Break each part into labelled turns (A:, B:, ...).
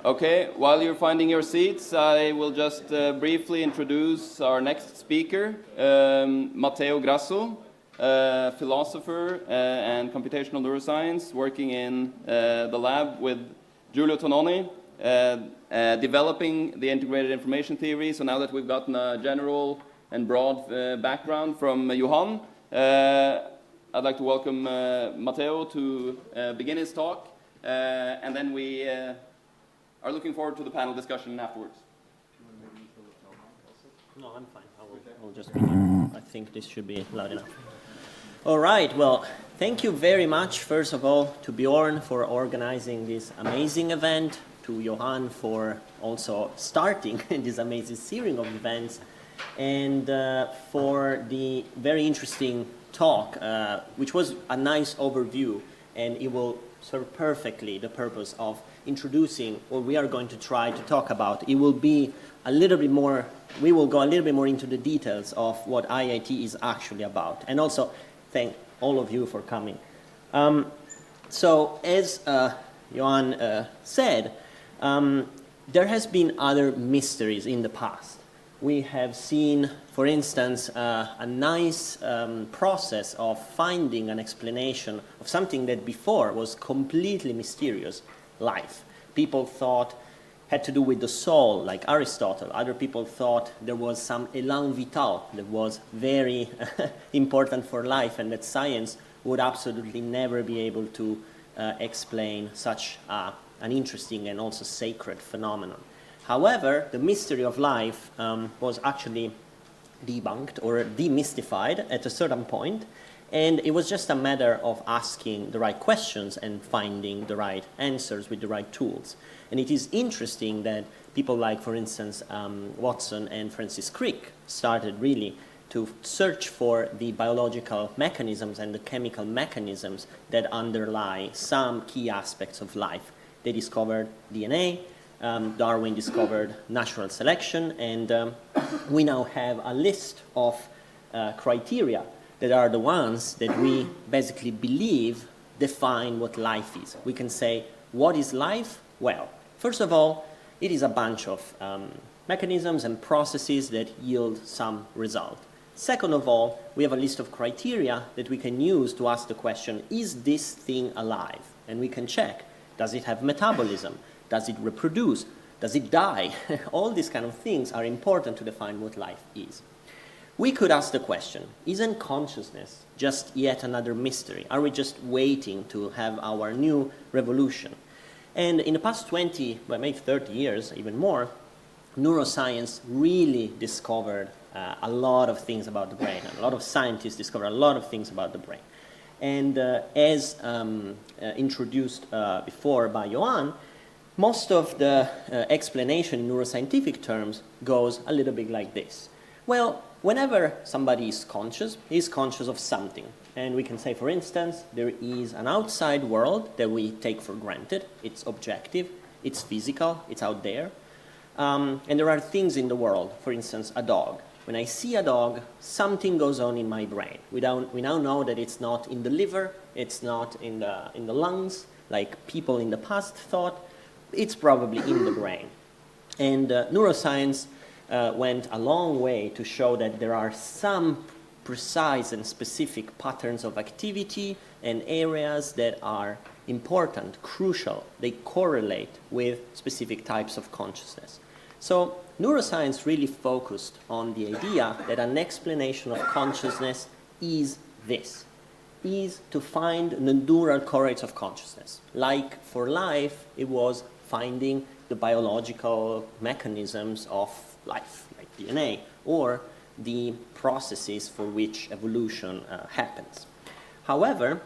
A: Okay, while you're finding your seats, I will just briefly introduce our next speaker, Matteo Grasso, philosopher and computational neuroscience, working in the lab with Giulio Tononi, developing the integrated information theory. So now that we've gotten a general and broad background from Johan, I'd like to welcome Matteo to begin his talk, and then we are looking forward to the panel discussion afterwards.
B: No, I'm fine. I will just begin. I think this should be loud enough. All right. Well, thank you very much, first of all, to Bjørn for organizing this amazing event, to Johan for also starting this amazing series of events, and for the very interesting talk, which was a nice overview, and it will serve perfectly the purpose of introducing what we are going to try to talk about. It will be a little bit more, we will go a little bit more into the details of what IIT is actually about. And also, thank all of you for coming. So, as Johan said, there has been other mysteries in the past. We have seen, for instance, a nice process of finding an explanation of something that before was completely mysterious, life. People thought had to do with the soul, like Aristotle. Other people thought there was some élan vital that was very important for life, and that science would absolutely never be able to explain such an interesting and also sacred phenomenon. However, the mystery of life was actually debunked or demystified at a certain point, and it was just a matter of asking the right questions and finding the right answers with the right tools. And it is interesting that people like, for instance, Watson and Francis Crick started really to search for the biological mechanisms and the chemical mechanisms that underlie some key aspects of life. They discovered DNA, Darwin discovered natural selection, and we now have a list of criteria that are the ones that we basically believe define what life is. We can say, what is life? Well, first of all, it is a bunch of mechanisms and processes that yield some result. Second of all, we have a list of criteria that we can use to ask the question, is this thing alive? And we can check, does it have metabolism? Does it reproduce? Does it die? All these kind of things are important to define what life is. We could ask the question, isn't consciousness just yet another mystery? Are we just waiting to have our new revolution? And in the past 20, well, maybe 30 years, even more, neuroscience really discovered a lot of things about the brain. A lot of scientists discovered a lot of things about the brain. And as introduced before by Johan, most of the explanation in neuroscientific terms goes a little bit like this. Well, whenever somebody is conscious, he's conscious of something. And we can say, for instance, there is an outside world that we take for granted. It's objective, it's physical, it's out there. And there are things in the world, for instance, a dog. When I see a dog, something goes on in my brain. We now know that it's not in the liver, it's not in the lungs, like people in the past thought. It's probably in the brain. And neuroscience went a long way to show that there are some precise and specific patterns of activity and areas that are important, crucial. They correlate with specific types of consciousness. So neuroscience really focused on the idea that an explanation of consciousness is this, is to find the neural correlates of consciousness. Like for life, it was finding the biological mechanisms of life, like DNA, or the processes for which evolution happens. However,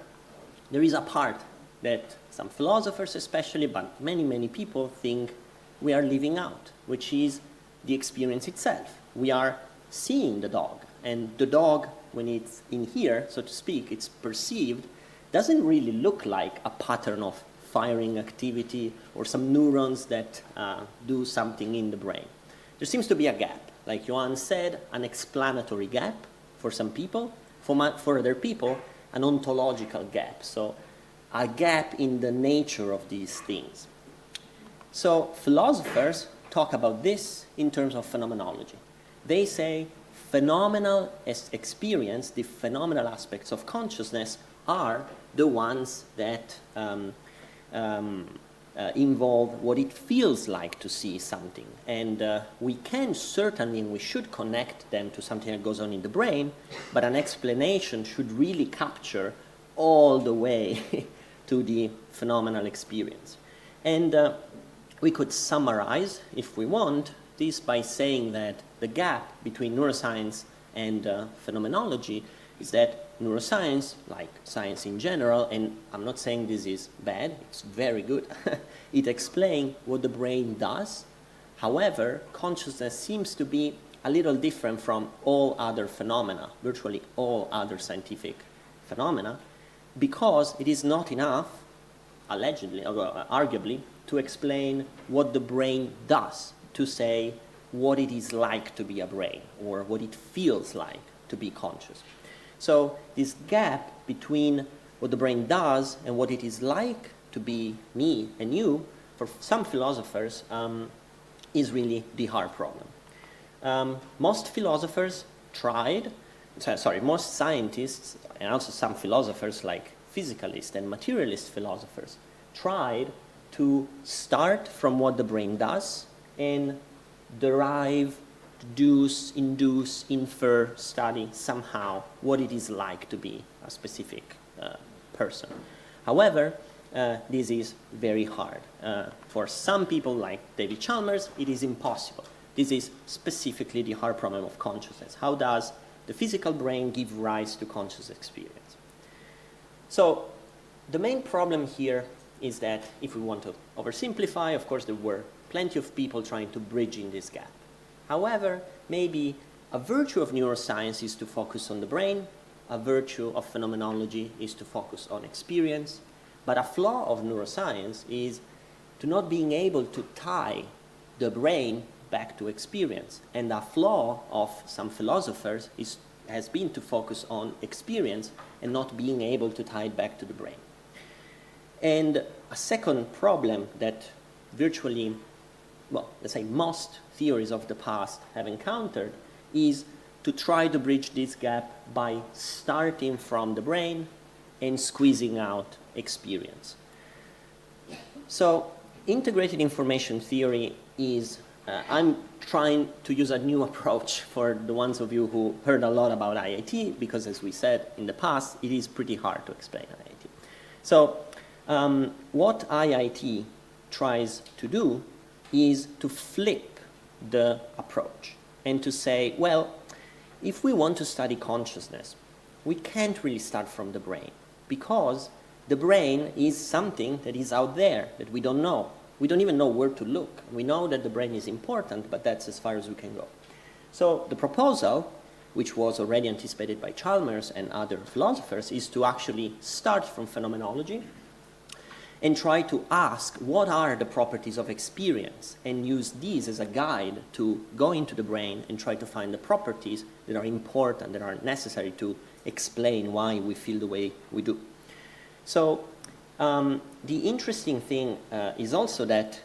B: there is a part that some philosophers especially, but many people think we are leaving out, which is the experience itself. We are seeing the dog, and the dog, when it's in here, so to speak, it's perceived, doesn't really look like a pattern of firing activity or some neurons that do something in the brain. There seems to be a gap. Like Johan said, an explanatory gap for some people, for other people, an ontological gap. So a gap in the nature of these things. So philosophers talk about this in terms of phenomenology. They say phenomenal experience, the phenomenal aspects of consciousness, are the ones that involve what it feels like to see something. And we can certainly, and we should connect them to something that goes on in the brain, but an explanation should really capture all the way to the phenomenal experience. And we could summarize, if we want, this by saying that the gap between neuroscience and phenomenology is that neuroscience, like science in general, and I'm not saying this is bad, it's very good, it explains what the brain does. However, consciousness seems to be a little different from all other phenomena, virtually all other scientific phenomena, because it is not enough, allegedly, or arguably, to explain what the brain does, to say what it is like to be a brain, or what it feels like to be conscious. So this gap between what the brain does and what it is like to be me and you, for some philosophers, is really the hard problem. Most philosophers tried, most scientists, and also some philosophers like physicalist and materialist philosophers, tried to start from what the brain does and derive, deduce, induce, infer, study somehow what it is like to be a specific person. However, this is very hard. For some people like David Chalmers, it is impossible. This is specifically the hard problem of consciousness. How does the physical brain give rise to conscious experience? So the main problem here is that if we want to oversimplify, of course there were plenty of people trying to bridge in this gap. However, maybe a virtue of neuroscience is to focus on the brain, a virtue of phenomenology is to focus on experience, but a flaw of neuroscience is to not being able to tie the brain back to experience. And a flaw of some philosophers has been to focus on experience and not being able to tie it back to the brain. And a second problem that virtually, well, let's say most theories of the past have encountered is to try to bridge this gap by starting from the brain and squeezing out experience. So integrated information theory is, I'm trying to use a new approach for the ones of you who heard a lot about IIT, because as we said in the past, it is pretty hard to explain IIT. So what IIT tries to do is to flip the approach and to say, well, if we want to study consciousness, we can't really start from the brain, because the brain is something that is out there that we don't know. We don't even know where to look. We know that the brain is important, but that's as far as we can go. So the proposal, which was already anticipated by Chalmers and other philosophers, is to actually start from phenomenology and try to ask what are the properties of experience and use these as a guide to go into the brain and try to find the properties that are important, that are necessary to explain why we feel the way we do. So the interesting thing is also that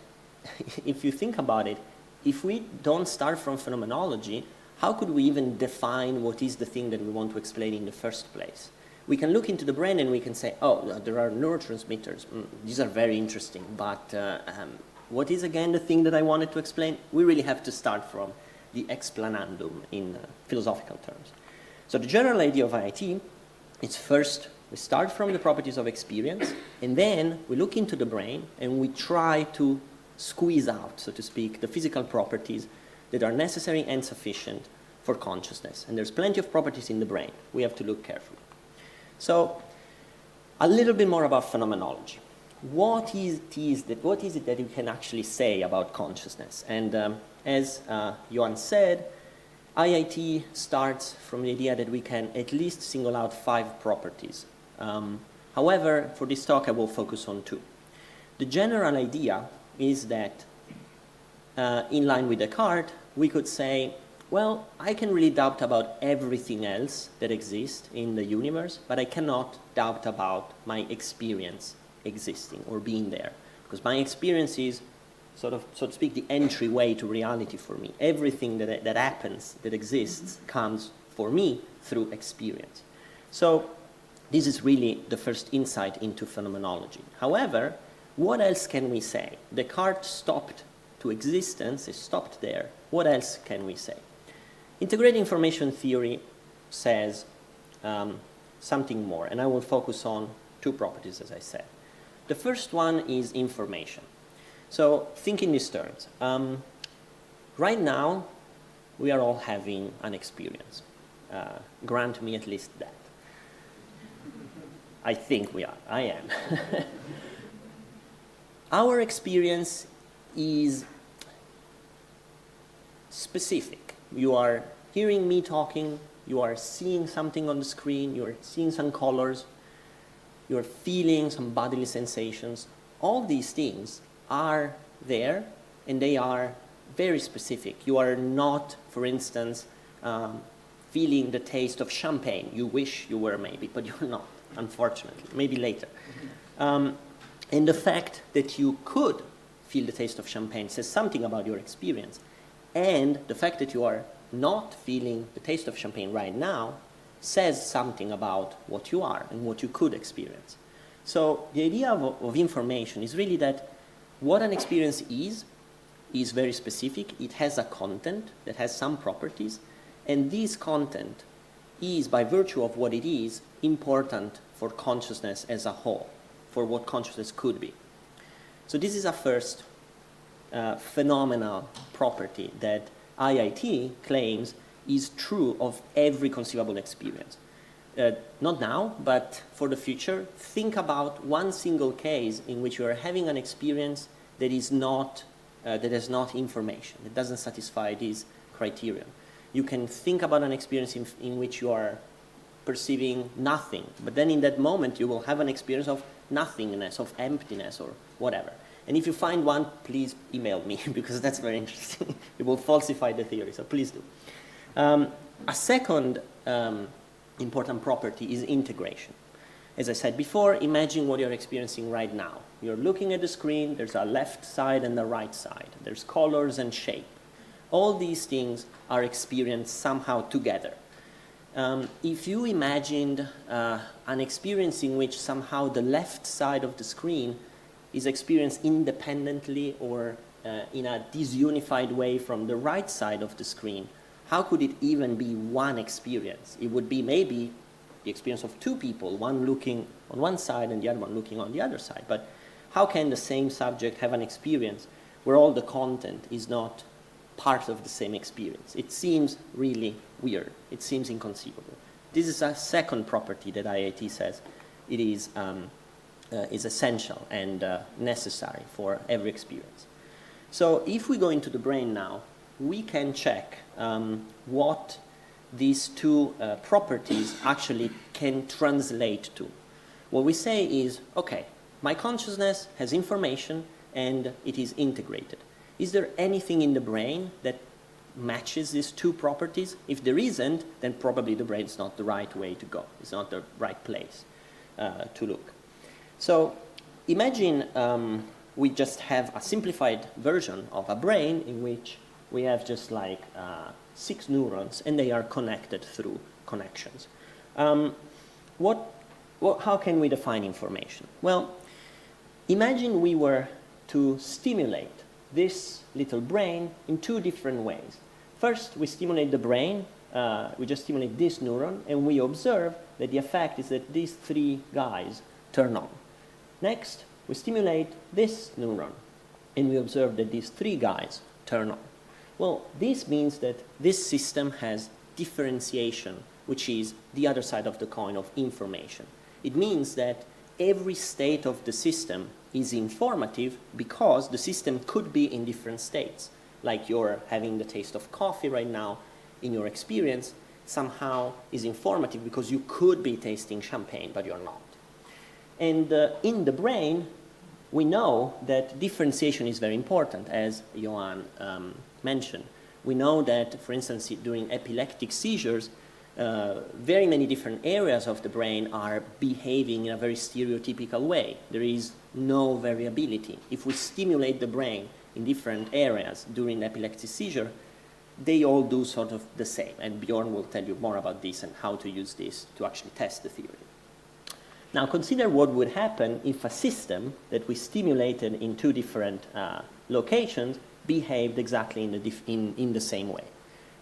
B: if you think about it, if we don't start from phenomenology, how could we even define what is the thing that we want to explain in the first place? We can look into the brain and we can say, oh, there are neurotransmitters. These are very interesting, but what is again the thing that I wanted to explain? We really have to start from the explanandum in philosophical terms. So the general idea of IIT is first we start from the properties of experience, and then we look into the brain and we try to squeeze out, so to speak, the physical properties that are necessary and sufficient for consciousness. And there's plenty of properties in the brain. We have to look carefully. So a little bit more about phenomenology. What is it that you can actually say about consciousness? And as Johan said, IIT starts from the idea that we can at least single out 5 properties. However, for this talk I will focus on 2. The general idea is that in line with Descartes, we could say, well, I can really doubt about everything else that exists in the universe, but I cannot doubt about my experience existing or being there. Because my experience is sort of, so to speak, the entryway to reality for me. Everything that happens, that exists, comes for me through experience. So this is really the first insight into phenomenology. However, what else can we say? Descartes stopped to existence, it stopped there. What else can we say? Integrated information theory says something more, and I will focus on two properties, as I said. The first one is information. So think in these terms. Right now, we are all having an experience. Grant me at least that. I think we are. I am. Our experience is specific. You are hearing me talking, you are seeing something on the screen, you are seeing some colors, you are feeling some bodily sensations. All these things are there, and they are very specific. You are not, for instance, feeling the taste of champagne. You wish you were maybe, but you're not, unfortunately, maybe later. And the fact that you could feel the taste of champagne says something about your experience. And the fact that you are not feeling the taste of champagne right now says something about what you are and what you could experience. So the idea of information is really that what an experience is very specific. It has a content that has some properties, and this content is, by virtue of what it is, important for consciousness as a whole, for what consciousness could be. So this is a first phenomenal property that IIT claims is true of every conceivable experience. Not now, but for the future, think about one single case in which you are having an experience that is not, that has not information, that doesn't satisfy these criteria. You can think about an experience in which you are perceiving nothing, but then in that moment you will have an experience of nothingness, of emptiness, or whatever. And if you find one, please email me, because that's very interesting. It will falsify the theory, so please do. A second important property is integration. As I said before, imagine what you're experiencing right now. You're looking at the screen, there's a left side and a right side. There's colors and shape. All these things are experienced somehow together. If you imagined an experience in which somehow the left side of the screen is experienced independently or in a disunified way from the right side of the screen, how could it even be one experience? It would be maybe the experience of two people, one looking on one side and the other one looking on the other side. But how can the same subject have an experience where all the content is not part of the same experience? It seems really weird. It seems inconceivable. This is a second property that IIT says it is essential and necessary for every experience. So if we go into the brain now, we can check what these two properties actually can translate to. What we say is, okay, my consciousness has information and it is integrated. Is there anything in the brain that matches these two properties? If there isn't, then probably the brain's not the right way to go. It's not the right place to look. So imagine we just have a simplified version of a brain in which we have just like 6 neurons and they are connected through connections. How can we define information? Well, imagine we were to stimulate this little brain in 2 different ways. First, we stimulate the brain, we just stimulate this neuron, and we observe that the effect is that these 3 guys turn on. Next, we stimulate this neuron, and we observe that these 3 guys turn on. Well, this means that this system has differentiation, which is the other side of the coin of information. It means that every state of the system is informative because the system could be in different states. Like you're having the taste of coffee right now, in your experience, somehow is informative because you could be tasting champagne, but you're not. And in the brain, we know that differentiation is very important, as Johan mentioned. We know that, for instance, during epileptic seizures, very many different areas of the brain are behaving in a very stereotypical way. There is no variability. If we stimulate the brain in different areas during epileptic seizure, they all do sort of the same. And Bjørn will tell you more about this and how to use this to actually test the theory. Now consider what would happen if a system that we stimulated in two different locations behaved exactly in the same way.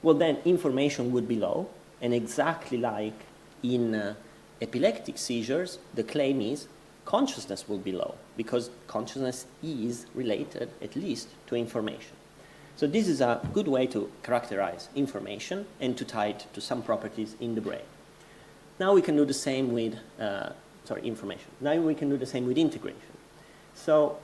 B: Well, then information would be low, and exactly like in epileptic seizures, the claim is consciousness will be low, because consciousness is related, at least, to information. So this is a good way to characterize information and to tie it to some properties in the brain. Now we can do the same with, information. Now we can do the same with integration. So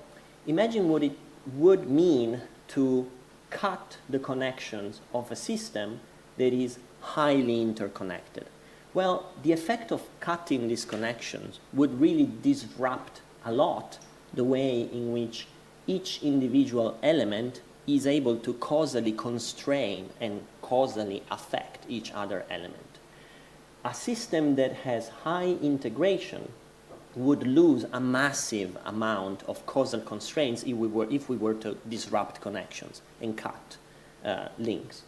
B: imagine what it would mean to cut the connections of a system that is highly interconnected. Well, the effect of cutting these connections would really disrupt a lot the way in which each individual element is able to causally constrain and causally affect each other element. A system that has high integration would lose a massive amount of causal constraints if we were to disrupt connections and cut links.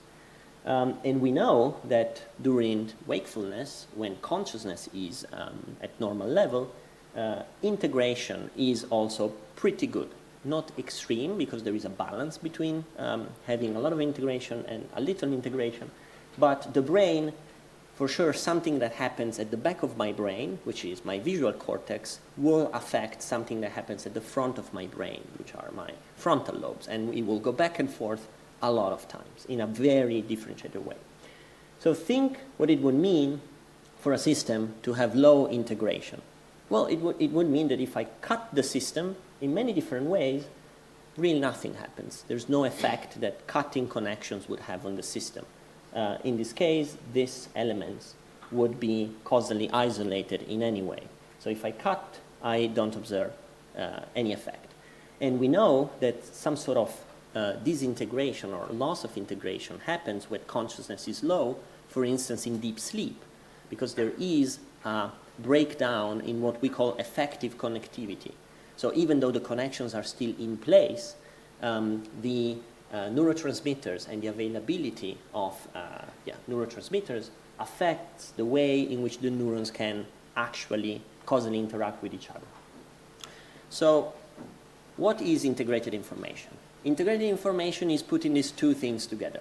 B: And we know that during wakefulness, when consciousness is at normal level, integration is also pretty good. Not extreme, because there is a balance between having a lot of integration and a little integration, but the brain, for sure, something that happens at the back of my brain, which is my visual cortex, will affect something that happens at the front of my brain, which are my frontal lobes, and it will go back and forth a lot of times in a very differentiated way. So think what it would mean for a system to have low integration. Well, it would mean that if I cut the system in many different ways, really nothing happens. There's no effect that cutting connections would have on the system. In this case, these elements would be causally isolated in any way. So if I cut, I don't observe any effect. And we know that some sort of disintegration or loss of integration happens when consciousness is low, for instance, in deep sleep, because there is a breakdown in what we call effective connectivity. So even though the connections are still in place, the neurotransmitters and the availability of neurotransmitters affects the way in which the neurons can actually causally interact with each other. So what is integrated information? Integrated information is putting these two things together.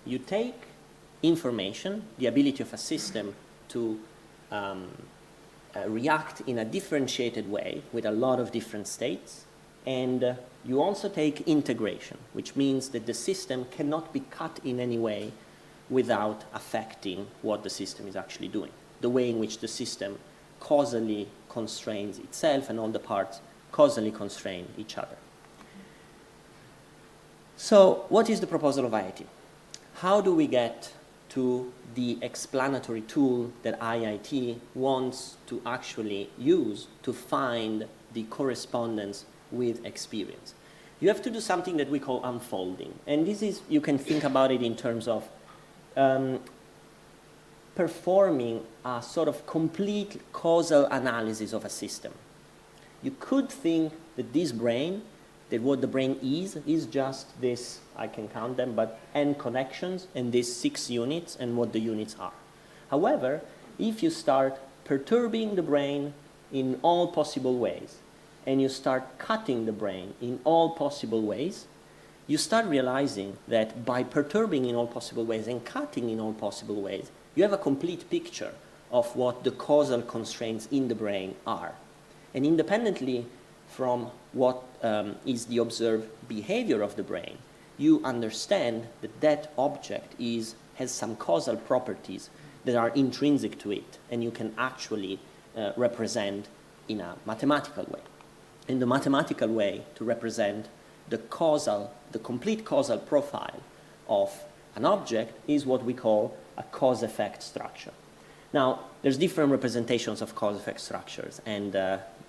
B: You take information, the ability of a system to react in a differentiated way with a lot of different states, and you also take integration, which means that the system cannot be cut in any way without affecting what the system is actually doing, the way in which the system causally constrains itself and all the parts causally constrain each other. So what is the proposal of IIT? How do we get to the explanatory tool that IIT wants to actually use to find the correspondence with experience? You have to do something that we call unfolding. And this is, you can think about it in terms of performing a sort of complete causal analysis of a system. You could think that this brain, that what the brain is just this, I can count them, but n connections and these 6 units and what the units are. However, if you start perturbing the brain in all possible ways, and you start cutting the brain in all possible ways, you start realizing that by perturbing in all possible ways and cutting in all possible ways, you have a complete picture of what the causal constraints in the brain are. And independently from what is the observed behavior of the brain, you understand that that object has some causal properties that are intrinsic to it, and you can actually represent in a mathematical way. In the mathematical way to represent the complete causal profile of an object is what we call a cause-effect structure. Now, there's different representations of cause-effect structures, and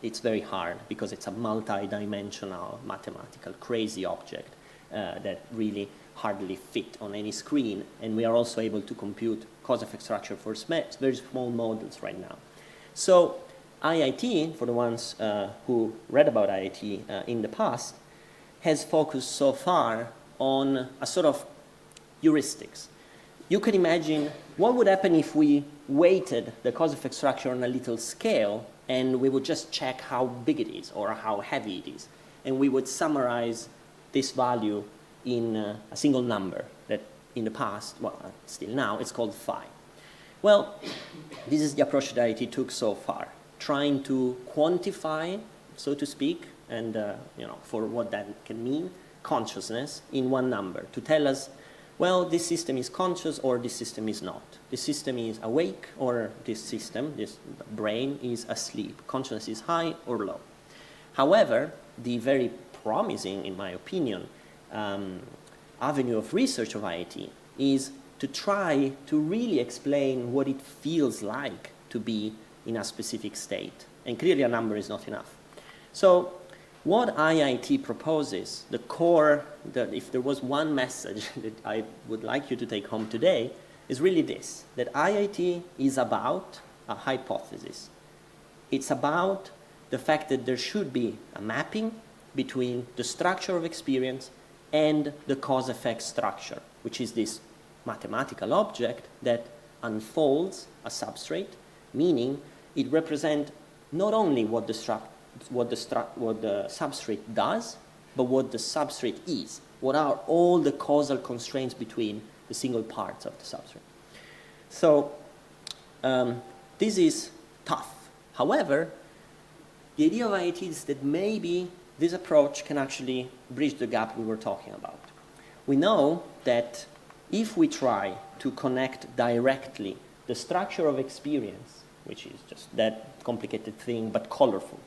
B: it's very hard because it's a multi-dimensional, mathematical, crazy object that really hardly fit on any screen, and we are also able to compute cause-effect structure for very small models right now. So IIT, for the ones who read about IIT in the past, has focused so far on a sort of heuristics. You can imagine what would happen if we weighted the cause-effect structure on a little scale and we would just check how big it is or how heavy it is. And we would summarize this value in a single number that in the past, well, still now, it's called phi. Well, this is the approach that IT took so far, trying to quantify, so to speak, and for what that can mean, consciousness in one number, to tell us, well, this system is conscious or this system is not. This system is awake or this system, this brain, is asleep. Consciousness is high or low. However, the very promising, in my opinion, avenue of research of IIT is to try to really explain what it feels like to be in a specific state. And clearly a number is not enough. So what IIT proposes, the core, if there was one message that I would like you to take home today, is really this, that IIT is about a hypothesis. It's about the fact that there should be a mapping between the structure of experience and the cause-effect structure, which is this mathematical object that unfolds a substrate, meaning it represents not only what the substrate does, but what the substrate is. What are all the causal constraints between the single parts of the substrate? So this is tough. However, the idea of IIT is that maybe this approach can actually bridge the gap we were talking about. We know that if we try to connect directly the structure of experience, which is just that complicated thing but colorful,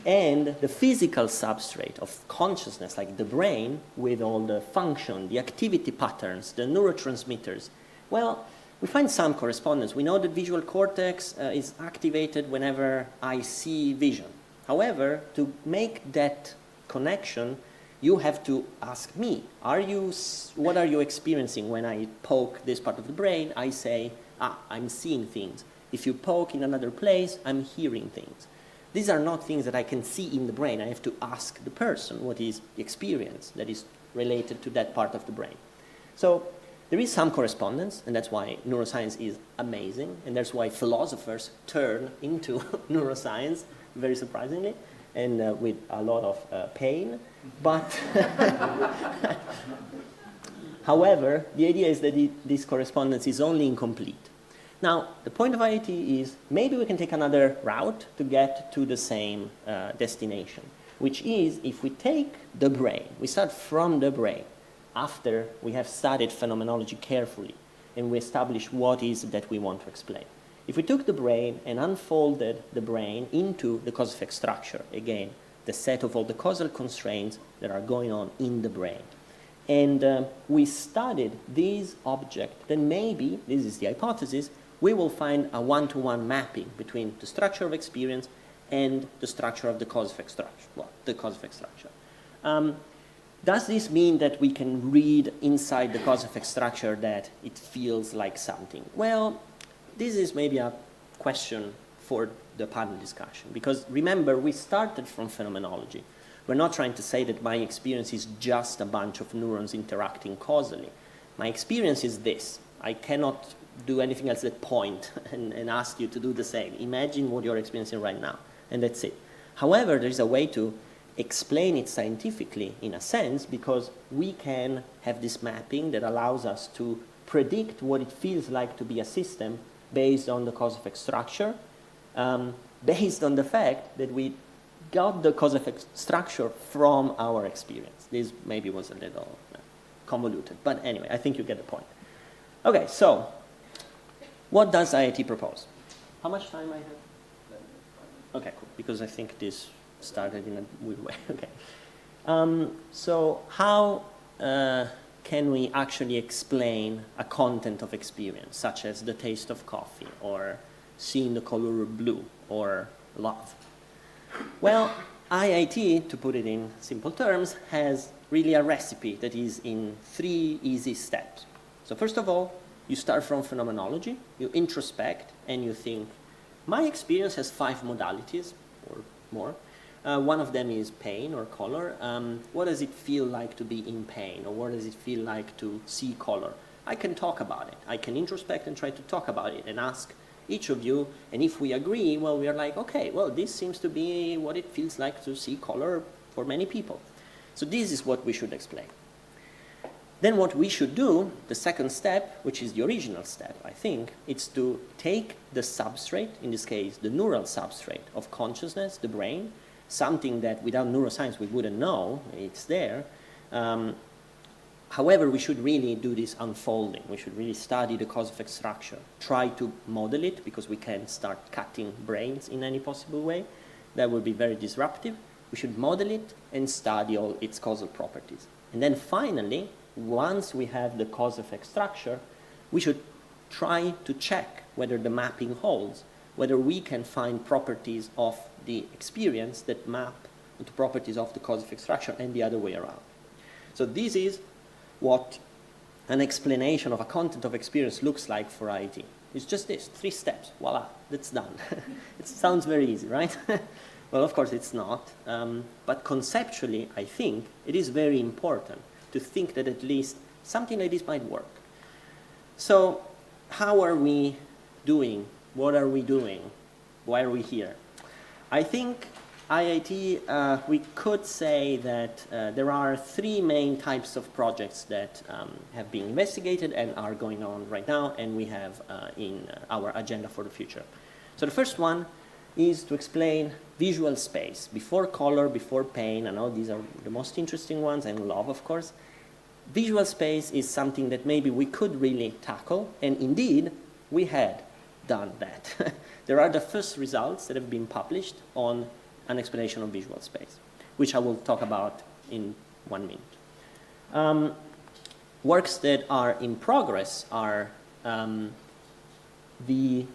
B: and the physical substrate of consciousness, like the brain, with all the function, the activity patterns, the neurotransmitters, well, we find some correspondence. We know that visual cortex is activated whenever I see vision. However, to make that connection, you have to ask me, what are you experiencing when I poke this part of the brain? I say, I'm seeing things. If you poke in another place, I'm hearing things. These are not things that I can see in the brain. I have to ask the person what is the experience that is related to that part of the brain. So there is some correspondence, and that's why neuroscience is amazing, and that's why philosophers turn into neuroscience, very surprisingly, and with a lot of pain. But however, the idea is that this correspondence is only incomplete. Now, the point of IIT is maybe we can take another route to get to the same destination, which is if we take the brain, we start from the brain, after we have studied phenomenology carefully, and we establish what is that we want to explain. If we took the brain and unfolded the brain into the cause-effect structure, again, the set of all the causal constraints that are going on in the brain, and we studied these objects, then maybe, this is the hypothesis, we will find a one-to-one mapping between the structure of experience and the structure of the cause-effect structure, the cause-effect structure. Does this mean that we can read inside the cause-effect structure that it feels like something? Well, this is maybe a question for the panel discussion, because remember, we started from phenomenology. We're not trying to say that my experience is just a bunch of neurons interacting causally. My experience is this. I cannot do anything else but point and ask you to do the same. Imagine what you're experiencing right now, and that's it. However, there is a way to explain it scientifically, in a sense, because we can have this mapping that allows us to predict what it feels like to be a system based on the cause-effect structure, based on the fact that we got the cause-effect structure from our experience. This maybe was a little convoluted, but anyway, I think you get the point. Okay, so what does IIT propose? How much time I have? Okay, cool, because I think this started in a weird way. Okay. So how can we actually explain a content of experience, such as the taste of coffee, or seeing the color blue, or love? Well, IIT, to put it in simple terms, has really a recipe that is in 3 easy steps. So first of all, you start from phenomenology, you introspect, and you think, my experience has 5 modalities, or more. One of them is pain or color. What does it feel like to be in pain, or what does it feel like to see color? I can talk about it. I can introspect and try to talk about it and ask each of you, and if we agree, well, we are like, okay, well, this seems to be what it feels like to see color for many people. So this is what we should explain. Then what we should do, the second step, which is the original step, I think, it's to take the substrate, in this case, the neural substrate of consciousness, the brain, something that without neuroscience we wouldn't know, it's there. However, we should really do this unfolding. We should really study the cause-effect structure, try to model it, because we can't start cutting brains in any possible way. That would be very disruptive. We should model it and study all its causal properties. And then finally, once we have the cause-effect structure, we should try to check whether the mapping holds, whether we can find properties of the experience that map to properties of the cause-effect structure and the other way around. So this is what an explanation of a content of experience looks like for IIT. It's just this, 3 steps, voila, that's done. It sounds very easy, right? Well, of course it's not, but conceptually, I think it is very important to think that at least something like this might work. So how are we doing? What are we doing? Why are we here? I think IIT, we could say that there are 3 main types of projects that have been investigated and are going on right now, and we have in our agenda for the future. So the first one is to explain visual space, before color, before pain. I know these are the most interesting ones, and love, of course. Visual space is something that maybe we could really tackle, and indeed, we had done that. There are the first results that have been published on an explanation of visual space, which I will talk about in 1 minute. Works that are in progress are the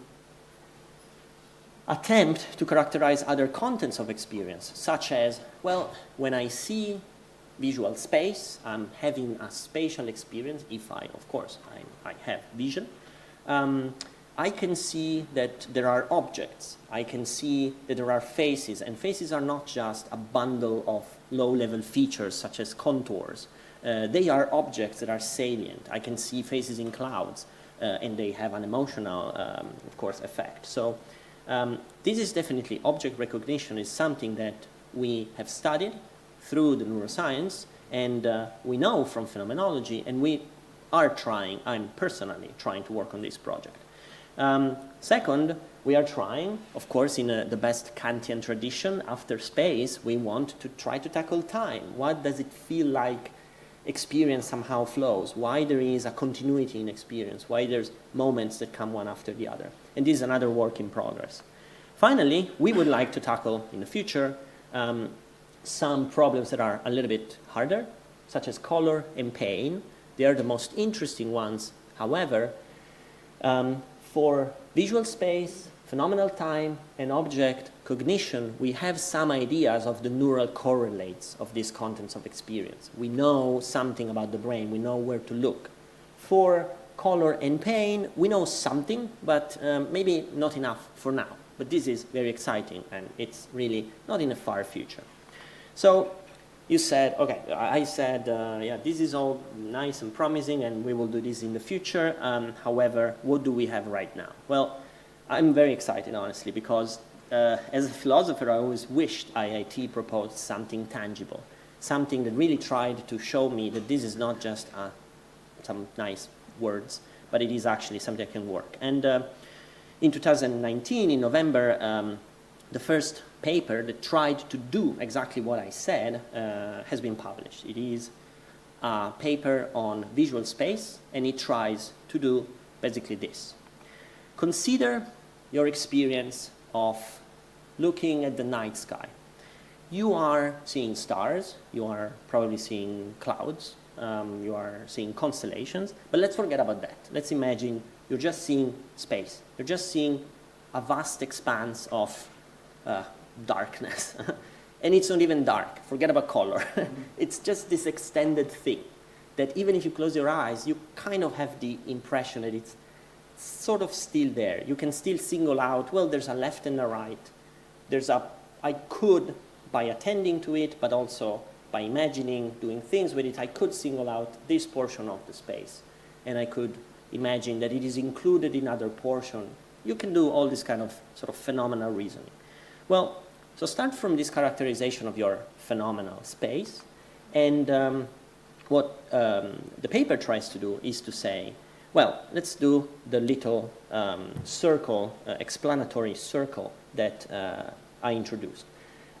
B: attempt to characterize other contents of experience, such as, well, when I see visual space, I'm having a spatial experience, if I, of course, I have vision. I can see that there are objects. I can see that there are faces, and faces are not just a bundle of low-level features such as contours. They are objects that are salient. I can see faces in clouds, and they have an emotional, of course, effect. So this is definitely, object recognition is something that we have studied through the neuroscience, and we know from phenomenology, and we are trying, I'm personally trying to work on this project. Second, we are trying, of course, in the best Kantian tradition, after space, we want to try to tackle time. What does it feel like experience somehow flows? Why there is a continuity in experience? Why there's moments that come one after the other? And this is another work in progress. Finally, we would like to tackle in the future some problems that are a little bit harder, such as color and pain. They are the most interesting ones. However, for visual space, phenomenal time, and object cognition, we have some ideas of the neural correlates of these contents of experience. We know something about the brain. We know where to look. For color and pain, we know something, but maybe not enough for now. But this is very exciting, and it's really not in the far future. So you said, okay, I said, yeah, this is all nice and promising, and we will do this in the future. However, what do we have right now? Well, I'm very excited, honestly, because as a philosopher, I always wished IIT proposed something tangible, something that really tried to show me that this is not just some nice words, but it is actually something that can work. And in 2019, in November, the first paper that tried to do exactly what I said has been published. It is a paper on visual space, and it tries to do basically this. Consider your experience of looking at the night sky. You are seeing stars, you are probably seeing clouds, you are seeing constellations, but let's forget about that. Let's imagine you're just seeing space. You're just seeing a vast expanse of darkness. And it's not even dark. Forget about color. It's just this extended thing that even if you close your eyes, you kind of have the impression that it's sort of still there. You can still single out, well, there's a left and a right. There's a, I could by attending to it, but also by imagining doing things with it, I could single out this portion of the space. And I could imagine that it is included in other portion. You can do all this kind of sort of phenomenal reasoning. Well, so start from this characterization of your phenomenal space. And what the paper tries to do is to say, well, let's do the little circle, explanatory circle that I introduced.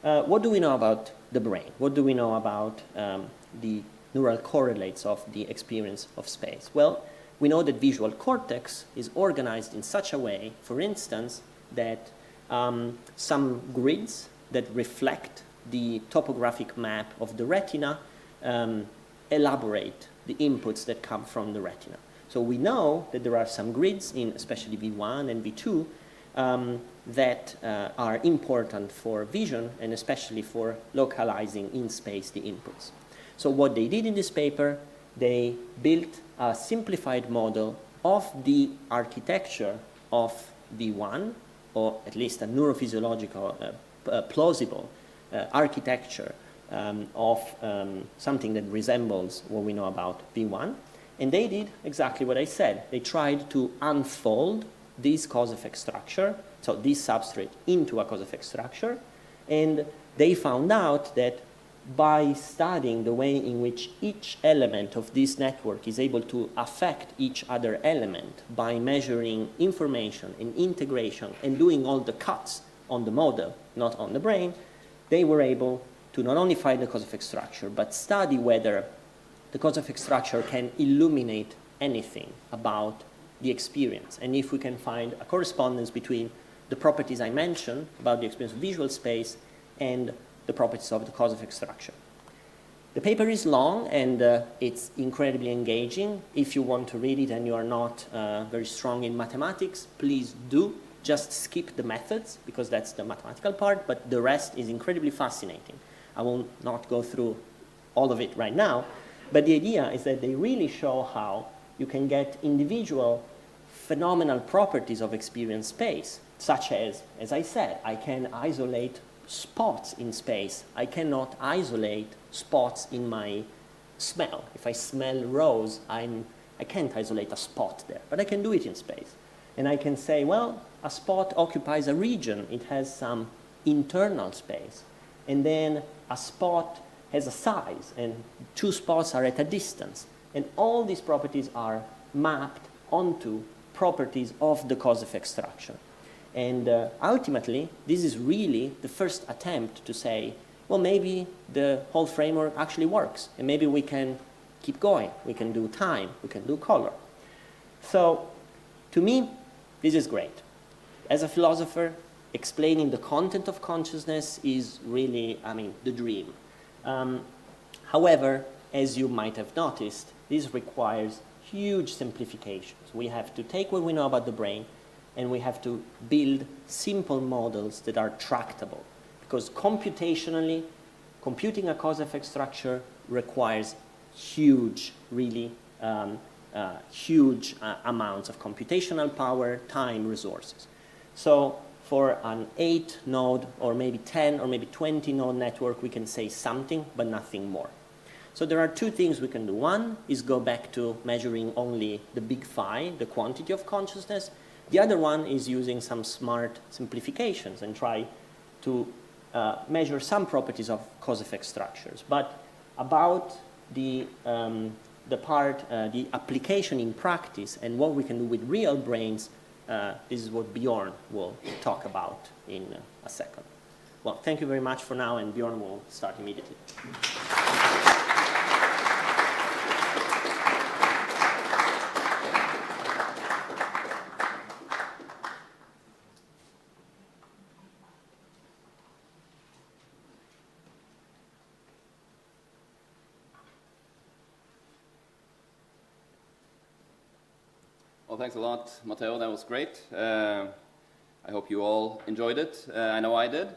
B: What do we know about the brain? What do we know about the neural correlates of the experience of space? Well, we know that visual cortex is organized in such a way, for instance, that some grids that reflect the topographic map of the retina elaborate the inputs that come from the retina. So we know that there are some grids in especially V1 and V2 that are important for vision and especially for localizing in space the inputs. So what they did in this paper, they built a simplified model of the architecture of V1, or at least a neurophysiological, plausible architecture of something that resembles what we know about V1. And they did exactly what I said. They tried to unfold this cause-effect structure, so this substrate, into a cause-effect structure. And they found out that by studying the way in which each element of this network is able to affect each other element by measuring information and integration and doing all the cuts on the model, not on the brain, they were able to not only find the cause-effect structure, but study whether the cause-effect structure can illuminate anything about the experience. And if we can find a correspondence between the properties I mentioned about the experience of visual space and the properties of the cause-effect structure. The paper is long and it's incredibly engaging. If you want to read it and you are not very strong in mathematics, please do. Just skip the methods because that's the mathematical part, but the rest is incredibly fascinating. I will not go through all of it right now, but the idea is that they really show how you can get individual phenomenal properties of experience space, such as I said, I can isolate spots in space. I cannot isolate spots in my smell. If I smell rose, I can't isolate a spot there, but I can do it in space. And I can say, well, a spot occupies a region. It has some internal space. And then a spot has a size, and two spots are at a distance. And all these properties are mapped onto properties of the cause-effect structure. And ultimately, this is really the first attempt to say, well, maybe the whole framework actually works, and maybe we can keep going. We can do time, we can do color. So, to me, this is great. As a philosopher, explaining the content of consciousness is really, the dream. However, as you might have noticed, this requires huge simplifications. We have to take what we know about the brain and we have to build simple models that are tractable. Because computationally, computing a cause-effect structure requires huge, really huge amounts of computational power, time, resources. So for an 8-node or maybe 10 or maybe 20-node network, we can say something, but nothing more. So there are two things we can do. One is go back to measuring only the big phi, the quantity of consciousness. The other one is using some smart simplifications and try to measure some properties of cause-effect structures. But about the application in practice and what we can do with real brains, this is what Bjørn will talk about in a second. Well, thank you very much for now, and Bjørn will start immediately.
A: Well, thanks a lot, Matteo. That was great. I hope you all enjoyed it. I know I did.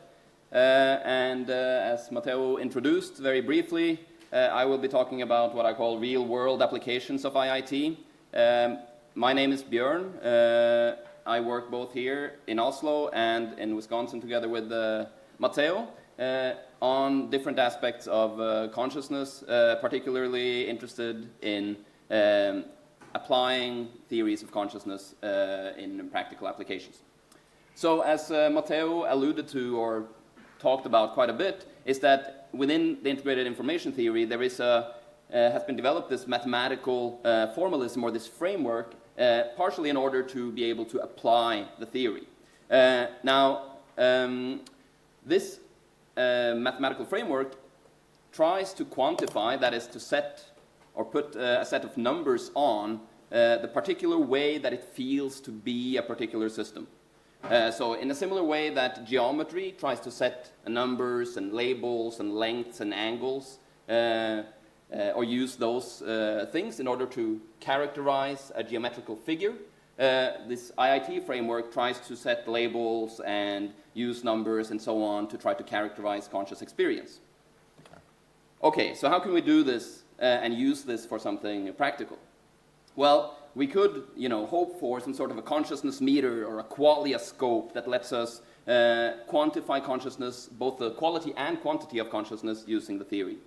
A: And as Matteo introduced very briefly, I will be talking about what I call real-world applications of IIT. My name is Bjørn. I work both here in Oslo and in Wisconsin together with Matteo. on different aspects of consciousness, particularly interested in applying theories of consciousness in practical applications. So as Matteo alluded to or talked about quite a bit, is that within the integrated information theory there is has been developed this mathematical formalism or this framework partially in order to be able to apply the theory. This mathematical framework tries to quantify, that is to set or put a set of numbers on the particular way that it feels to be a particular system. So in a similar way that geometry tries to set numbers and labels and lengths and angles or use those things in order to characterize a geometrical figure, this IIT framework tries to set labels and use numbers and so on to try to characterize conscious experience. Okay, so how can we do this and use this for something practical? Well, we could, hope for some sort of a consciousness meter or a qualia scope that lets us quantify consciousness, both the quality and quantity of consciousness, using the theory.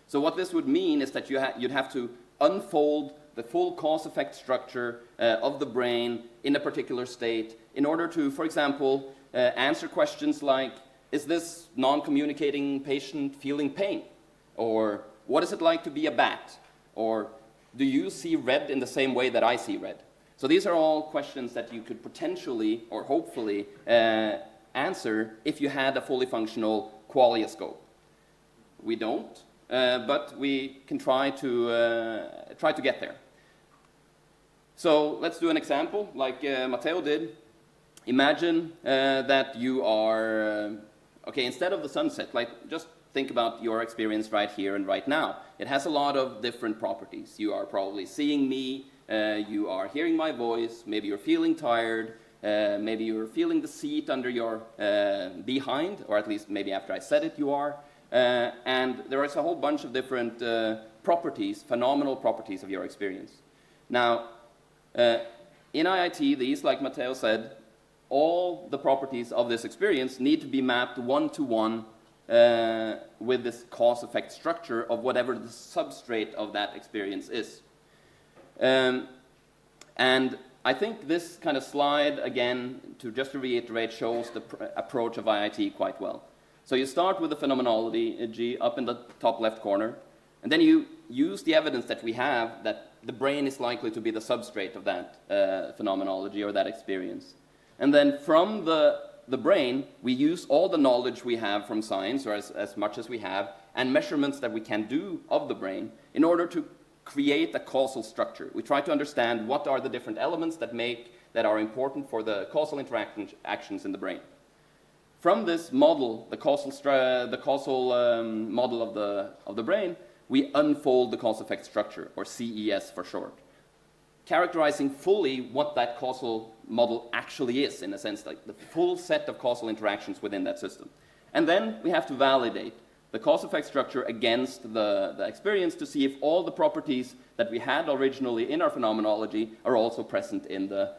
A: So what this would mean is that you'd have to unfold the full cause-effect structure of the brain in a particular state in order to, for example, answer questions like, is this non-communicating patient feeling pain? Or what is it like to be a bat? Or do you see red in the same way that I see red? So these are all questions that you could potentially or hopefully answer if you had a fully functional qualia scope. We don't, but we can try to get there. So let's do an example like Matteo did. Imagine that you are, instead of the sunset, just think about your experience right here and right now. It has a lot of different properties. You are probably seeing me, you are hearing my voice, maybe you're feeling tired, maybe you're feeling the seat under your behind, or at least maybe after I said it you are. And there is a whole bunch of different properties, phenomenal properties of your experience. Now, in IIT, these, like Matteo said, all the properties of this experience need to be mapped one-to-one with this cause-effect structure of whatever the substrate of that experience is. And I think this kind of slide, again, just to reiterate, shows the approach of IIT quite well. So you start with the phenomenology up in the top left corner, and then you use the evidence that we have that the brain is likely to be the substrate of that phenomenology or that experience. And then from the brain, we use all the knowledge we have from science, or as much as we have, and measurements that we can do of the brain in order to create a causal structure. We try to understand what are the different elements that are important for the causal interactions in the brain. From this model, the causal model of the brain, we unfold the cause-effect structure, or CES for short, characterizing fully what that causal model actually is, in a sense, like the full set of causal interactions within that system. And then we have to validate the cause-effect structure against the experience to see if all the properties that we had originally in our phenomenology are also present in the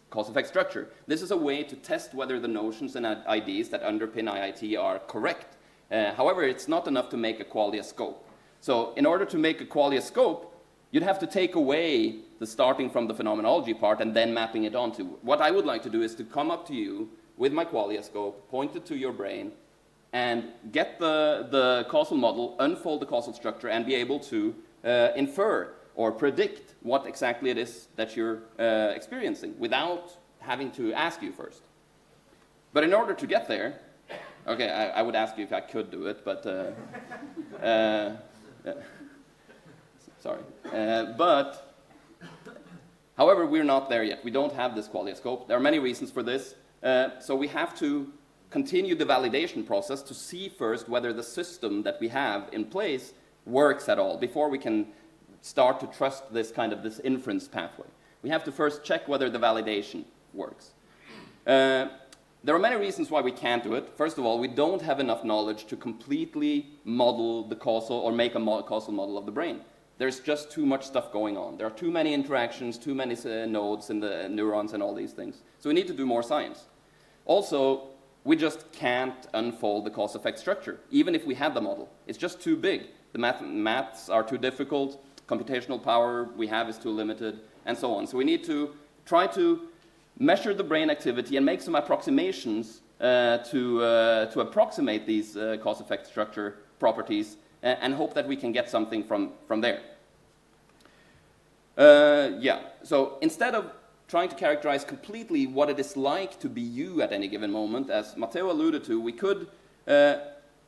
A: cause-effect structure. This is a way to test whether the notions and ideas that underpin IIT are correct. However, it's not enough to make a qualia scope. So in order to make a qualia scope, you'd have to take away the starting from the phenomenology part and then mapping it onto. What I would like to do is to come up to you with my qualia scope, point it to your brain, and get the causal model, unfold the causal structure, and be able to infer or predict what exactly it is that you're experiencing without having to ask you first. But in order to get there, I would ask you if I could do it, but sorry. But, however, we're not there yet. We don't have this qualia scope. There are many reasons for this. So we have to continue the validation process to see first whether the system that we have in place works at all before we can start to trust this inference pathway. We have to first check whether the validation works. There are many reasons why we can't do it. First of all, we don't have enough knowledge to completely model the causal or make a causal model of the brain. There's just too much stuff going on. There are too many interactions, too many nodes in the neurons and all these things. So we need to do more science. Also, we just can't unfold the cause-effect structure, even if we had the model. It's just too big. The maths are too difficult, computational power we have is too limited, and so on. So we need to try to measure the brain activity and make some approximations to approximate these cause-effect structure properties and hope that we can get something from there. So instead of trying to characterize completely what it is like to be you at any given moment, as Matteo alluded to, we could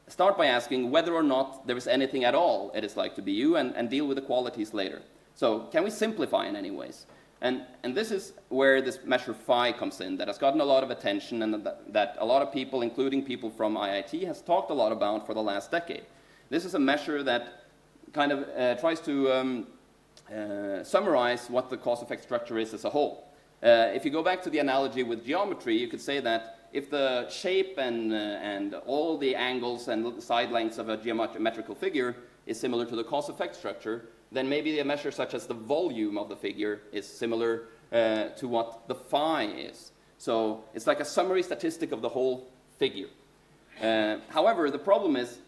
A: start by asking whether or not there is anything at all it is like to be you and deal with the qualities later. So can we simplify in any ways? And this is where this measure phi comes in, that has gotten a lot of attention and that a lot of people, including people from IIT, has talked a lot about for the last decade. This is a measure that kind of tries to summarize what the cause-effect structure is as a whole. If you go back to the analogy with geometry, you could say that if the shape and all the angles and side lengths of a geometrical figure is similar to the cause-effect structure, then maybe a measure such as the volume of the figure is similar to what the phi is. So it's like a summary statistic of the whole figure. However, the problem is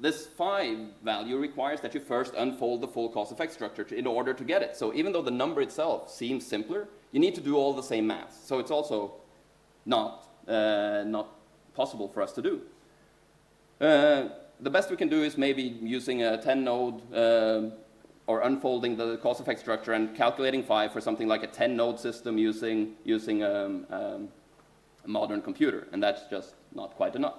A: this phi value requires that you first unfold the full cause-effect structure in order to get it. So even though the number itself seems simpler, you need to do all the same math. So it's also not possible for us to do. The best we can do is maybe using a 10-node or unfolding the cause-effect structure and calculating phi for something like a 10-node system using a modern computer, and that's just not quite enough.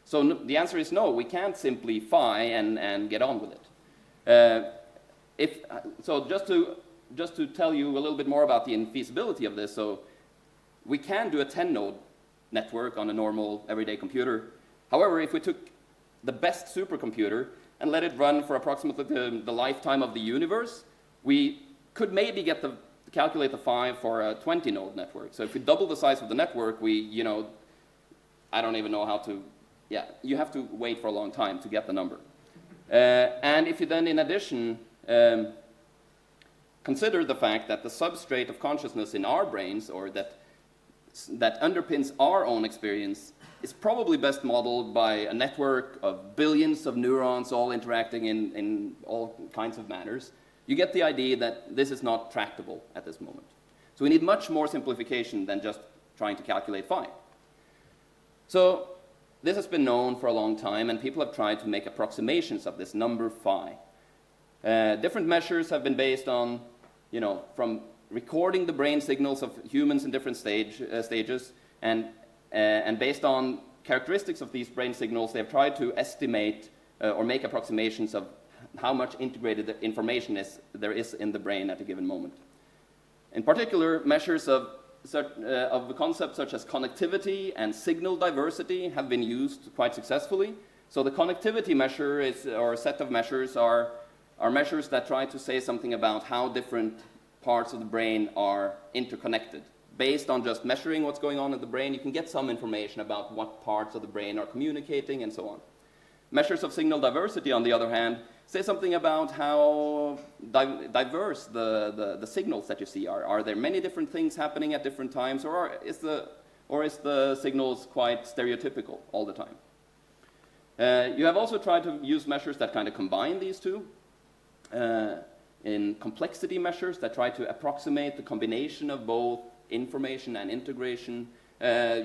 A: So the answer is no, we can't simply phi and get on with it. So just to tell you a little bit more about the infeasibility of this, so we can do a 10-node network on a normal everyday computer. However, if we took the best supercomputer and let it run for approximately the lifetime of the universe, we could maybe calculate the phi for a 20-node network. So if we double the size of the network, I don't even know how to, you have to wait for a long time to get the number. And if you then, in addition, consider the fact that the substrate of consciousness in our brains, or that underpins our own experience, is probably best modeled by a network of billions of neurons all interacting in all kinds of manners, you get the idea that this is not tractable at this moment. So we need much more simplification than just trying to calculate phi. So this has been known for a long time, and people have tried to make approximations of this number phi. Different measures have been based on, from recording the brain signals of humans in different stages, and based on characteristics of these brain signals, they've tried to estimate or make approximations of how much integrated information there is in the brain at a given moment. In particular, measures of concepts such as connectivity and signal diversity have been used quite successfully. So the connectivity measure or a set of measures are measures that try to say something about how different parts of the brain are interconnected. Based on just measuring what's going on in the brain, you can get some information about what parts of the brain are communicating and so on. Measures of signal diversity, on the other hand, say something about how diverse the signals that you see are. Are there many different things happening at different times, or is the signals quite stereotypical all the time? You have also tried to use measures that kind of combine these two. In complexity measures that try to approximate the combination of both information and integration,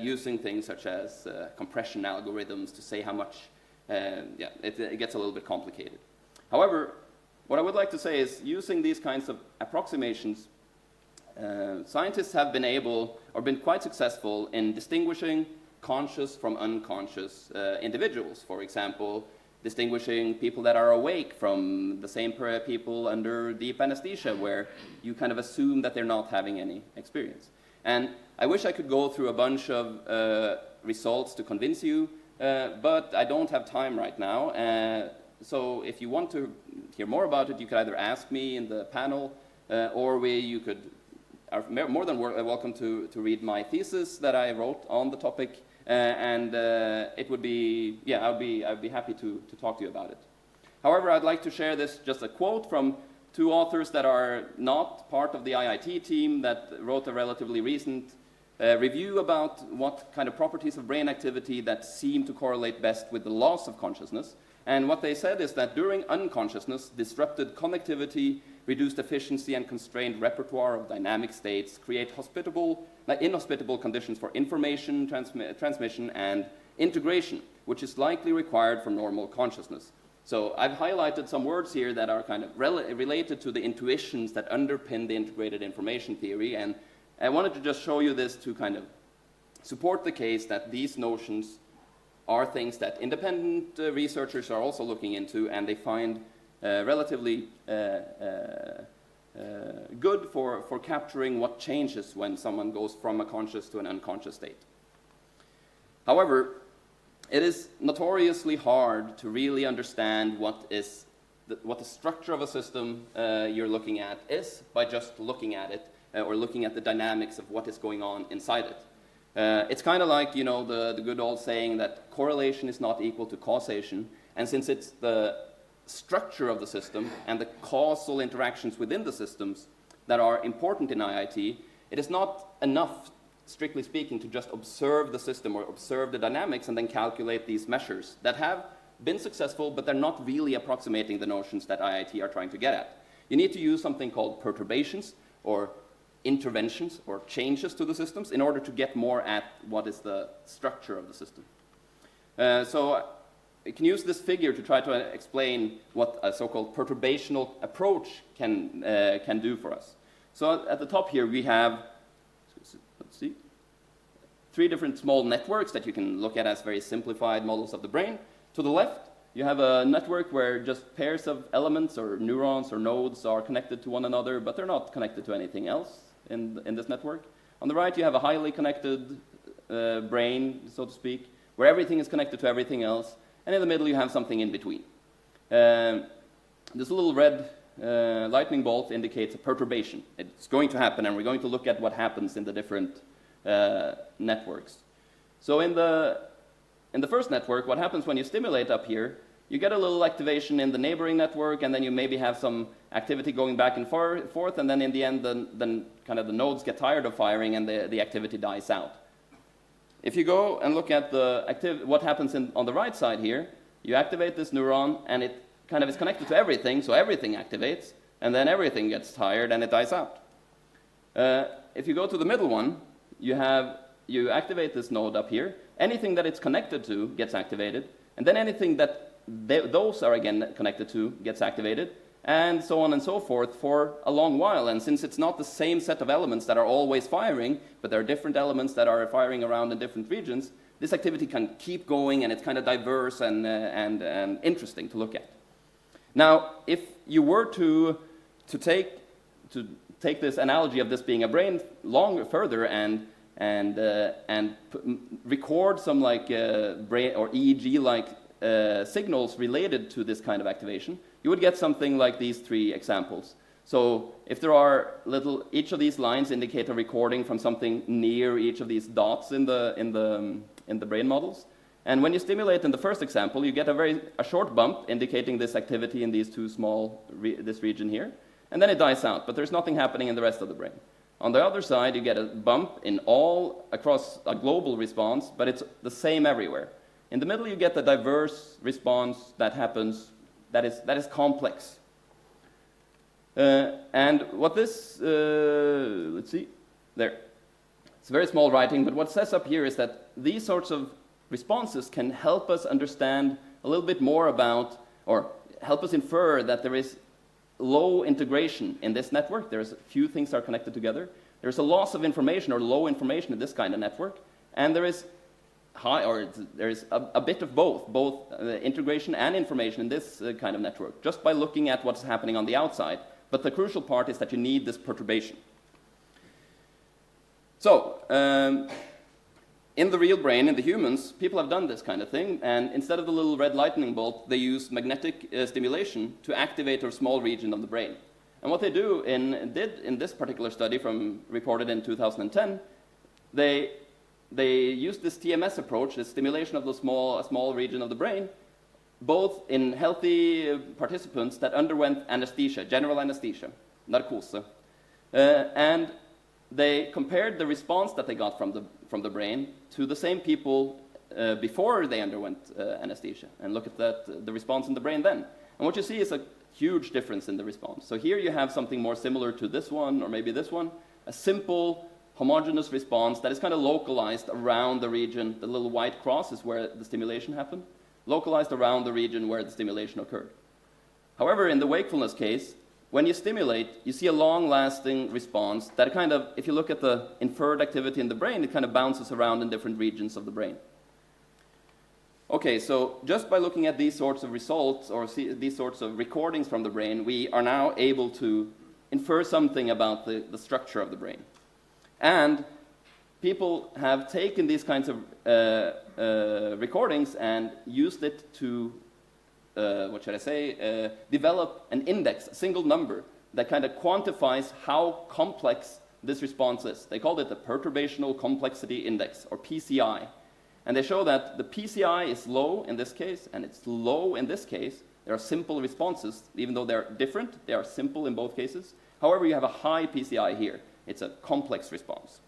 A: using things such as compression algorithms to say how much, it gets a little bit complicated. However, what I would like to say is, using these kinds of approximations, scientists have been quite successful in distinguishing conscious from unconscious individuals. For example, distinguishing people that are awake from the same people under deep anesthesia, where you kind of assume that they're not having any experience. And I wish I could go through a bunch of results to convince you, but I don't have time right now. So if you want to hear more about it, you could either ask me in the panel, or you are more than welcome to read my thesis that I wrote on the topic. It would be, I'd be happy to talk to you about it. However, I'd like to share just a quote from two authors that are not part of the IIT team that wrote a relatively recent review about what kind of properties of brain activity that seem to correlate best with the loss of consciousness. And what they said is that during unconsciousness, disrupted connectivity, reduced efficiency, and constrained repertoire of dynamic states create inhospitable conditions for information transmission and integration, which is likely required for normal consciousness. So I've highlighted some words here that are kind of related to the intuitions that underpin the integrated information theory, and I wanted to just show you this to kind of support the case that these notions are things that independent researchers are also looking into, and they find relatively good for capturing what changes when someone goes from a conscious to an unconscious state. However, it is notoriously hard to really understand what the structure of a system you're looking at is by just looking at it or looking at the dynamics of what is going on inside it. It's kind of like, you know, the good old saying that correlation is not equal to causation, and since it's the structure of the system and the causal interactions within the systems that are important in IIT, it is not enough, strictly speaking, to just observe the system or observe the dynamics and then calculate these measures that have been successful, but they're not really approximating the notions that IIT are trying to get at. You need to use something called perturbations or interventions or changes to the systems in order to get more at what is the structure of the system. So we can use this figure to try to explain what a so-called perturbational approach can do for us. So at the top here we have, let's see, 3 different small networks that you can look at as very simplified models of the brain. To the left, you have a network where just pairs of elements or neurons or nodes are connected to one another, but they're not connected to anything else in this network. On the right, you have a highly connected brain, so to speak, where everything is connected to everything else. And in the middle, you have something in between. This little red lightning bolt indicates a perturbation. It's going to happen, and we're going to look at what happens in the different networks. So in the first network, what happens when you stimulate up here, you get a little activation in the neighboring network, and then you maybe have some activity going back and forth, and then in the end, then kind of the nodes get tired of firing, and the activity dies out. If you go and look at what happens on the right side here, you activate this neuron, and it kind of is connected to everything, so everything activates, and then everything gets tired, and it dies out. If you go to the middle one, you activate this node up here. Anything that it's connected to gets activated, and then anything that those are again connected to gets activated, and so on and so forth for a long while. And since it's not the same set of elements that are always firing, but there are different elements that are firing around in different regions, this activity can keep going, and it's kind of diverse and interesting to look at. Now, if you were to take this analogy of this being a brain further and record some like brain or EEG-like signals related to this kind of activation, you would get something like these 3 examples. So if there are each of these lines indicate a recording from something near each of these dots in the brain models. And when you stimulate in the first example, you get a short bump indicating this activity in these 2 this region here, and then it dies out, but there's nothing happening in the rest of the brain. On the other side, you get a bump across a global response, but it's the same everywhere. In the middle, you get the diverse response that happens, that is complex. And what this, let's see, there. It's very small writing, but what it says up here is that these sorts of responses can help us understand a little bit more about, or help us infer that there is low integration in this network. There's a few things that are connected together. There's a loss of information or low information in this kind of network, and there is a bit of both integration and information in this kind of network, just by looking at what's happening on the outside. But the crucial part is that you need this perturbation. So, in the real brain, in the humans, people have done this kind of thing, and instead of the little red lightning bolt, they use magnetic stimulation to activate a small region of the brain. And what they did in this particular study reported in 2010, they used this TMS approach, this stimulation of a small region of the brain, both in healthy participants that underwent anesthesia, general anesthesia, narkose. And they compared the response that they got from the brain to the same people before they underwent anesthesia, and look at the response in the brain then. And what you see is a huge difference in the response. So here you have something more similar to this one, or maybe this one, a simple homogeneous response that is kind of localized around the region. The little white cross is where the stimulation happened, localized around the region where the stimulation occurred. However, in the wakefulness case, when you stimulate, you see a long-lasting response that kind of, if you look at the inferred activity in the brain, it kind of bounces around in different regions of the brain. Okay, so just by looking at these sorts of results, or these sorts of recordings from the brain, we are now able to infer something about the structure of the brain. And people have taken these kinds of recordings and used it to, develop an index, a single number, that kind of quantifies how complex this response is. They called it the Perturbational Complexity Index, or PCI. And they show that the PCI is low in this case, and it's low in this case. There are simple responses. Even though they're different, they are simple in both cases. However, you have a high PCI here. It's a complex response.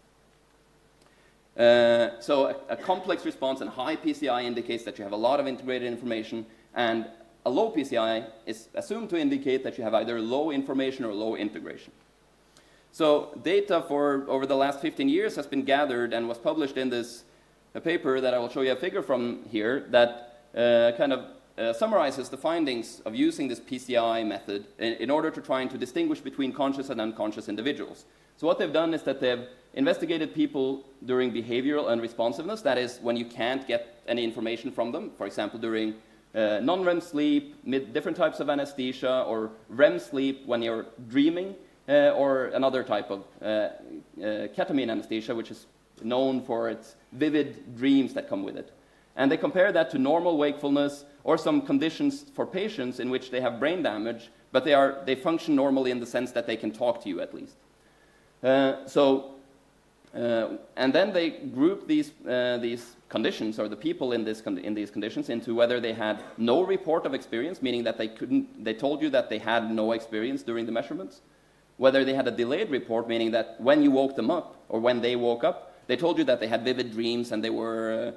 A: So a complex response and high PCI indicates that you have a lot of integrated information, and a low PCI is assumed to indicate that you have either low information or low integration. So data for over the last 15 years has been gathered and was published in this paper that I will show you a figure from here that summarizes the findings of using this PCI method in order to try to distinguish between conscious and unconscious individuals. So what they've done is that they've investigated people during behavioral unresponsiveness, that is when you can't get any information from them, for example during non-REM sleep, different types of anesthesia, or REM sleep when you're dreaming, or another type of ketamine anesthesia, which is known for its vivid dreams that come with it. And they compare that to normal wakefulness or some conditions for patients in which they have brain damage, but they function normally in the sense that they can talk to you at least. And then they group these conditions, or the people in these conditions, into whether they had no report of experience, meaning that they told you that they had no experience during the measurements, whether they had a delayed report, meaning that when you woke them up, or when they woke up, they told you that they had vivid dreams and they were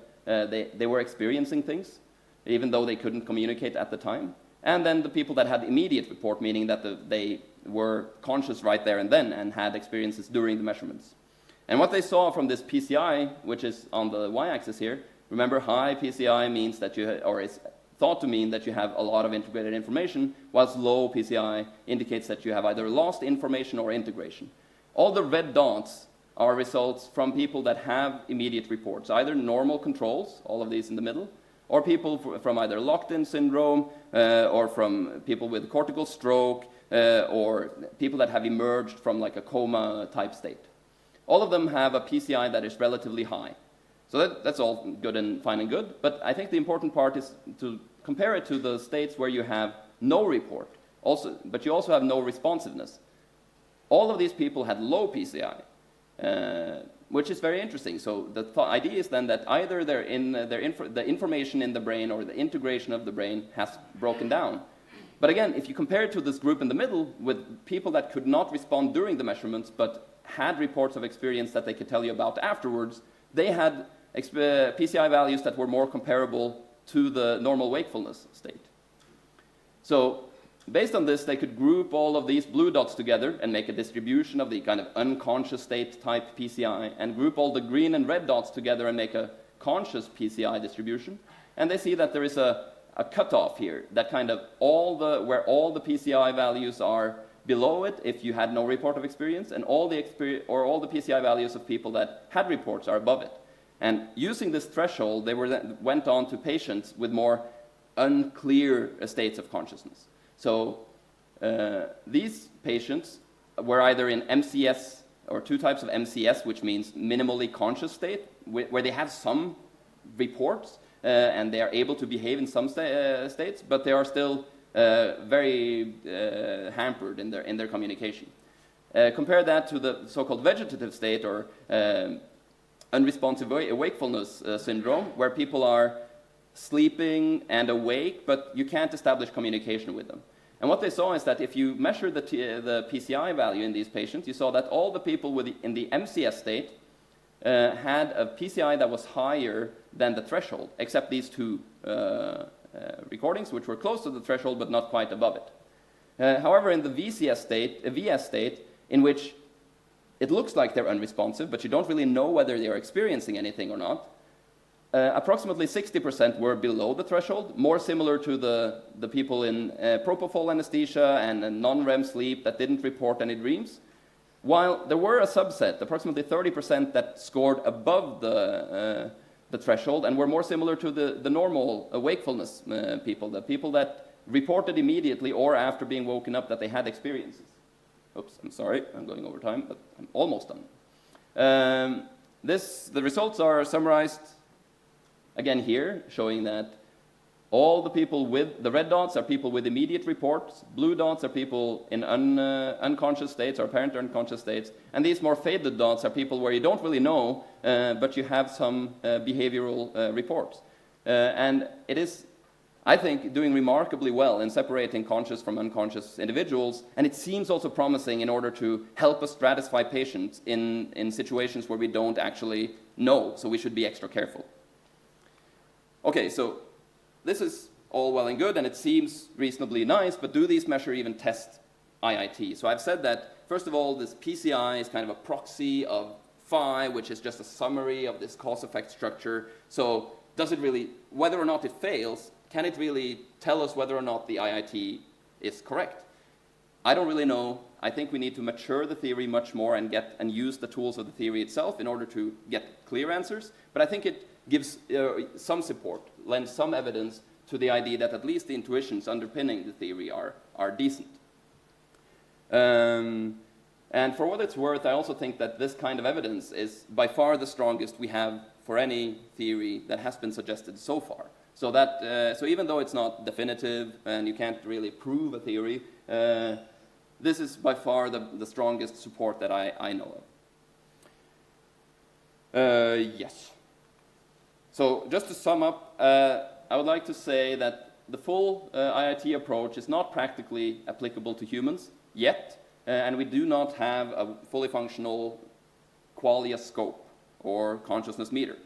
A: experiencing things, even though they couldn't communicate at the time. And then the people that had immediate report, meaning that they were conscious right there and then and had experiences during the measurements. And what they saw from this PCI, which is on the y-axis here, remember high PCI means that is thought to mean that you have a lot of integrated information, whilst low PCI indicates that you have either lost information or integration. All the red dots are results from people that have immediate reports, either normal controls, all of these in the middle, or people from either locked-in syndrome, or from people with cortical stroke, or people that have emerged from like a coma-type state. All of them have a PCI that is relatively high. So that's all good and fine and good, but I think the important part is to compare it to the states where you have no report, but you also have no responsiveness. All of these people had low PCI, which is very interesting. So the idea is then that either the information in the brain or the integration of the brain has broken down. But again, if you compare it to this group in the middle with people that could not respond during the measurements but had reports of experience that they could tell you about afterwards, they had PCI values that were more comparable to the normal wakefulness state. So based on this, they could group all of these blue dots together and make a distribution of the kind of unconscious state type PCI, and group all the green and red dots together and make a conscious PCI distribution. And they see that there is a cutoff here, that kind of where all the PCI values are below it if you had no report of experience, and all the PCI values of people that had reports are above it. And using this threshold, they went on to patients with more unclear states of consciousness. So these patients were either in MCS, or two types of MCS, which means minimally conscious state, where they have some reports and they are able to behave in some states, but they are still very hampered in their communication. Compare that to the so-called vegetative state, or unresponsive wakefulness syndrome, where people are sleeping and awake, but you can't establish communication with them. And what they saw is that if you measure the PCI value in these patients, you saw that all the people in the MCS state had a PCI that was higher than the threshold, except these two recordings, which were close to the threshold but not quite above it. However, in the VS state, in which it looks like they're unresponsive, but you don't really know whether they're experiencing anything or not, approximately 60% were below the threshold, more similar to the people in propofol anesthesia and non-REM sleep that didn't report any dreams, while there were a subset, approximately 30%, that scored above the threshold and were more similar to the normal wakefulness people, the people that reported immediately or after being woken up that they had experiences. Oops, I'm sorry, I'm going over time, but I'm almost done. The results are summarized again here, showing that all the people with the red dots are people with immediate reports, blue dots are people in unconscious states or apparent unconscious states, and these more faded dots are people where you don't really know, but you have some behavioral reports. And it is, I think, doing remarkably well in separating conscious from unconscious individuals, and it seems also promising in order to help us stratify patients in situations where we don't actually know, so we should be extra careful. Okay, so this is all well and good, and it seems reasonably nice, but do these measure even test IIT? So I've said that, first of all, this PCI is kind of a proxy of phi, which is just a summary of this cause-effect structure. So does it really, whether or not it fails, can it really tell us whether or not the IIT is correct? I don't really know. I think we need to mature the theory much more and use the tools of the theory itself in order to get clear answers. But I think it gives some support, lends some evidence to the idea that at least the intuitions underpinning the theory are decent. And for what it's worth, I also think that this kind of evidence is by far the strongest we have for any theory that has been suggested so far. So that so even though it's not definitive and you can't really prove a theory, this is by far the strongest support that I know of. Yes. So just to sum up, I would like to say that the full IIT approach is not practically applicable to humans yet, and we do not have a fully functional qualia scope or consciousness meter.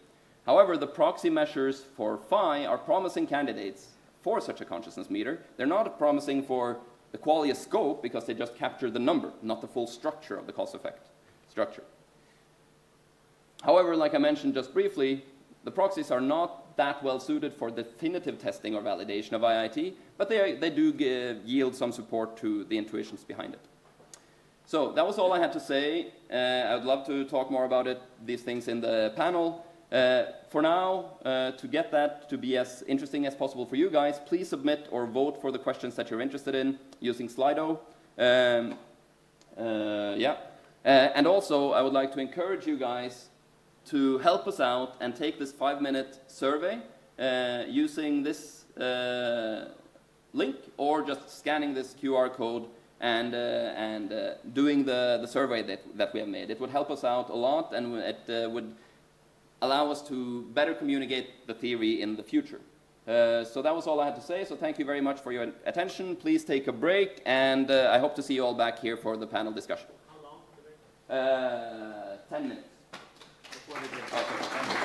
A: However, the proxy measures for phi are promising candidates for such a consciousness meter. They're not promising for the qualia scope because they just capture the number, not the full structure of the cause-effect structure. However, like I mentioned just briefly, the proxies are not that well suited for definitive testing or validation of IIT, but they do yield some support to the intuitions behind it. So that was all I had to say. I would love to talk more about these things in the panel. For now, to get that to be as interesting as possible for you guys, please submit or vote for the questions that you're interested in using Slido. And also, I would like to encourage you guys to help us out and take this 5-minute survey using this link or just scanning this QR code and doing the survey that we have made. It would help us out a lot, and it would allow us to better communicate the theory in the future. So that was all I had to say, so thank you very much for your attention. Please take a break, and I hope to see you all back here for the panel discussion. How long the break? 10 minutes. Okay.